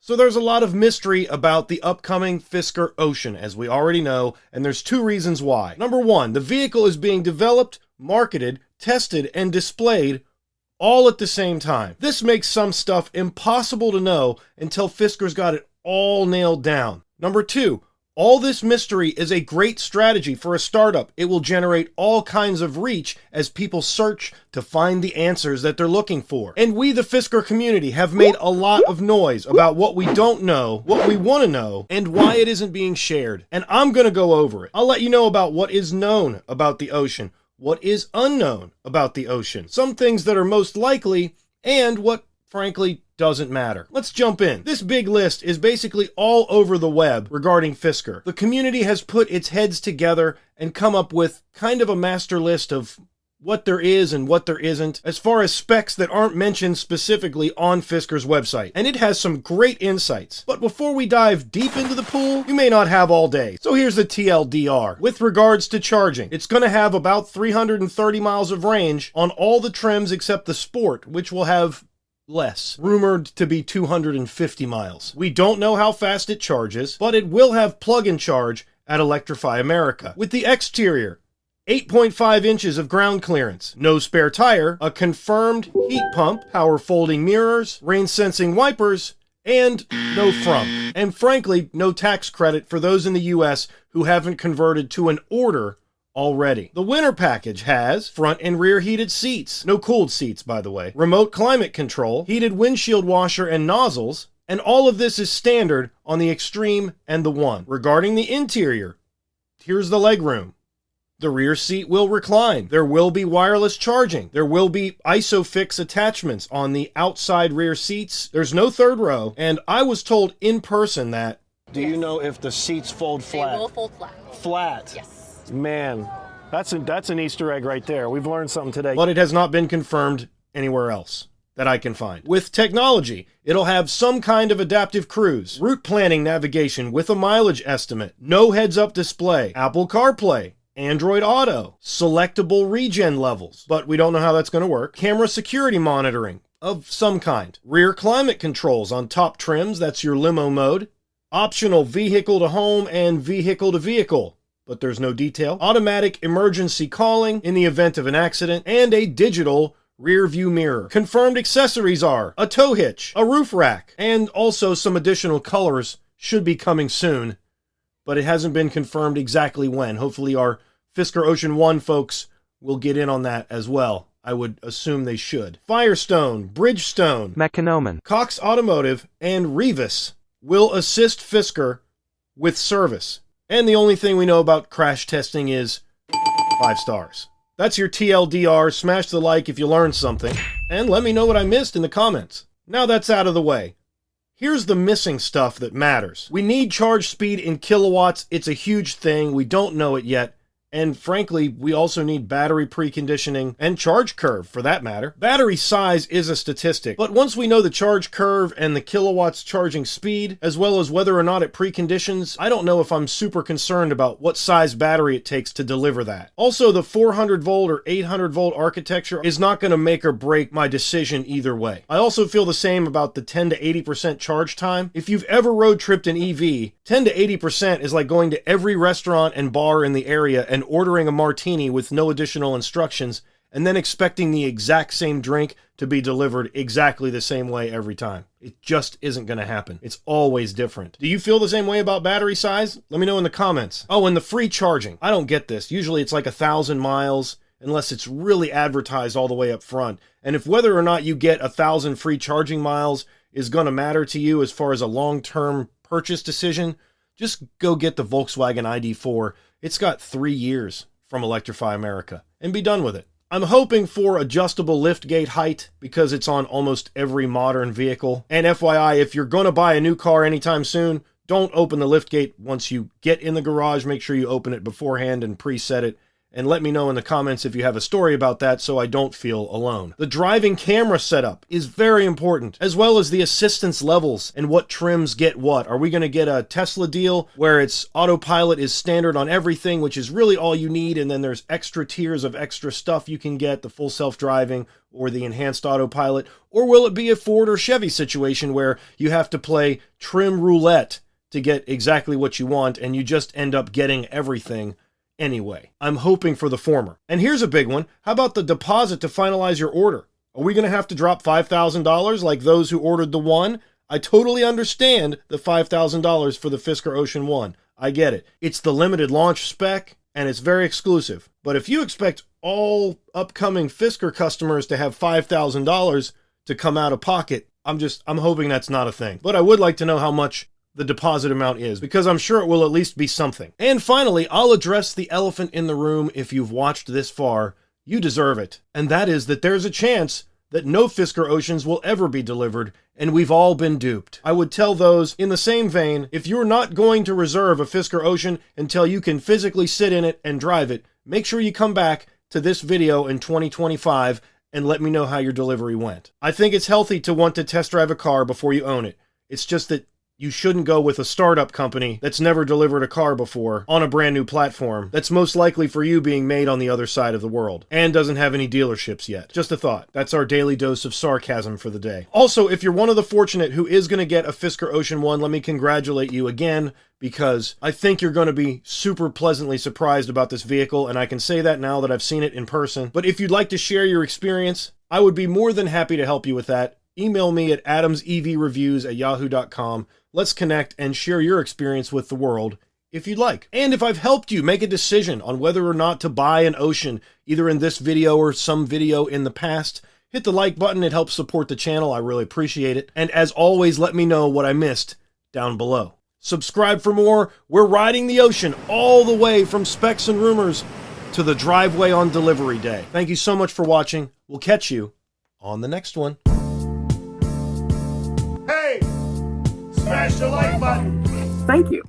So there's a lot of mystery about the upcoming FISKER Ocean, as we already know, and there's two reasons why. Number one, the vehicle is being developed, marketed, tested, and displayed all at the same time. This makes some stuff impossible to know until FISKER's got it all nailed down. Number two, all this mystery is a great strategy for a startup. It will generate all kinds of reach as people search to find the answers that they're looking for. And we, the FISKER community, have made a lot of noise about what we don't know, what we want to know, and why it isn't being shared. And I'm going to go over it. I'll let you know about what is known about the ocean, what is unknown about the ocean, some things that are most likely, and what, frankly, doesn't matter. Let's jump in. This big list is basically all over the web regarding FISKER. The community has put its heads together and come up with kind of a master list of what there is and what there isn't, as far as specs that aren't mentioned specifically on FISKER's website. And it has some great insights. But before we dive deep into the pool, you may not have all day. So here's the TLDR. With regards to charging, it's going to have about 330 miles of range on all the trims except the Sport, which will have less, rumored to be 250 miles. We don't know how fast it charges, but it will have plug-in charge at Electrify America. With the exterior, 8.5 inches of ground clearance, no spare tire, a confirmed heat pump, power folding mirrors, rain sensing wipers, and no frunk. And frankly, no tax credit for those in the US who haven't converted to an order already. The winter package has front and rear heated seats, no cooled seats by the way, remote climate control, heated windshield washer and nozzles, and all of this is standard on the Extreme and the One. Regarding the interior, here's the legroom. The rear seat will recline. There will be wireless charging. There will be ISOFIX attachments on the outside rear seats. There's no third row, and I was told in person that... Do you know if the seats fold flat? They will fold flat. Flat? Yes. Man, that's an Easter egg right there. We've learned something today. But it has not been confirmed anywhere else that I can find. With technology, it'll have some kind of adaptive cruise, route planning navigation with a mileage estimate, no heads-up display, Apple CarPlay, Android Auto, selectable regen levels, but we don't know how that's going to work, camera security monitoring of some kind, rear climate controls on top trims, that's your limo mode, optional vehicle to home and vehicle to vehicle, but there's no detail, automatic emergency calling in the event of an accident, and a digital rear view mirror. Confirmed accessories are a tow hitch, a roof rack, and also some additional colors should be coming soon, but it hasn't been confirmed exactly when. Hopefully our FISKER Ocean One folks will get in on that as well. I would assume they should. Firestone, Bridgestone, Mekonomen, Cox Automotive, and Revis will assist FISKER with service. And the only thing we know about crash testing is 5 stars. That's your TLDR. Smash the like if you learned something. And let me know what I missed in the comments. Now that's out of the way. Here's the missing stuff that matters. We need charge speed in kilowatts. It's a huge thing. We don't know it yet. And frankly, we also need battery preconditioning and charge curve for that matter. Battery size is a statistic, but once we know the charge curve and the kilowatts charging speed, as well as whether or not it preconditions, I don't know if I'm super concerned about what size battery it takes to deliver that. Also, the 400 volt or 800 volt architecture is not going to make or break my decision either way. I also feel the same about the 10 to 80% charge time. If you've ever road tripped an EV, 10 to 80% is like going to every restaurant and bar in the area and ordering a martini with no additional instructions, and then expecting the exact same drink to be delivered exactly the same way every time. It just isn't going to happen. It's always different. Do you feel the same way about battery size? Let me know in the comments. Oh, and the free charging. I don't get this. Usually it's like 1,000 miles, unless it's really advertised all the way up front. And if whether or not you get 1,000 free charging miles is going to matter to you as far as a long-term purchase decision, just go get the Volkswagen ID4. It's got 3 years from Electrify America, and be done with it. I'm hoping for adjustable liftgate height because it's on almost every modern vehicle. And FYI, if you're going to buy a new car anytime soon, don't open the liftgate once you get in the garage. Make sure you open it beforehand and preset it and let me know in the comments if you have a story about that so I don't feel alone. The driving camera setup is very important, as well as the assistance levels and what trims get what. Are we going to get a Tesla deal where it's autopilot is standard on everything, which is really all you need, and then there's extra tiers of extra stuff you can get, the full self-driving or the enhanced autopilot? Or will it be a Ford or Chevy situation where you have to play trim roulette to get exactly what you want and you just end up getting everything anyway? I'm hoping for the former. And here's a big one. How about the deposit to finalize your order? Are we going to have to drop $5,000 like those who ordered the One? I totally understand the $5,000 for the Fisker Ocean One. I get it. It's the limited launch spec and it's very exclusive. But if you expect all upcoming Fisker customers to have $5,000 to come out of pocket, I'm hoping that's not a thing. But I would like to know how much the deposit amount is, because I'm sure it will at least be something. And finally, I'll address the elephant in the room. If you've watched this far, you deserve it. And that is that there's a chance that no Fisker Oceans will ever be delivered, and we've all been duped. I would tell those in the same vein, if you're not going to reserve a Fisker Ocean until you can physically sit in it and drive it, make sure you come back to this video in 2025 and let me know how your delivery went. I think it's healthy to want to test drive a car before you own it. It's just that you shouldn't go with a startup company that's never delivered a car before on a brand new platform that's most likely for you being made on the other side of the world and doesn't have any dealerships yet. Just a thought. That's our daily dose of sarcasm for the day. Also, if you're one of the fortunate who is going to get a Fisker Ocean One, let me congratulate you again, because I think you're going to be super pleasantly surprised about this vehicle, and I can say that now that I've seen it in person. But if you'd like to share your experience, I would be more than happy to help you with that. Email me at adamsevreviews@yahoo.com. Let's connect and share your experience with the world if you'd like. And if I've helped you make a decision on whether or not to buy an Ocean, either in this video or some video in the past, hit the like button. It helps support the channel. I really appreciate it. And as always, let me know what I missed down below. Subscribe for more. We're riding the Ocean all the way from specs and rumors to the driveway on delivery day. Thank you so much for watching. We'll catch you on the next one. Hey! Smash the like button! Thank you.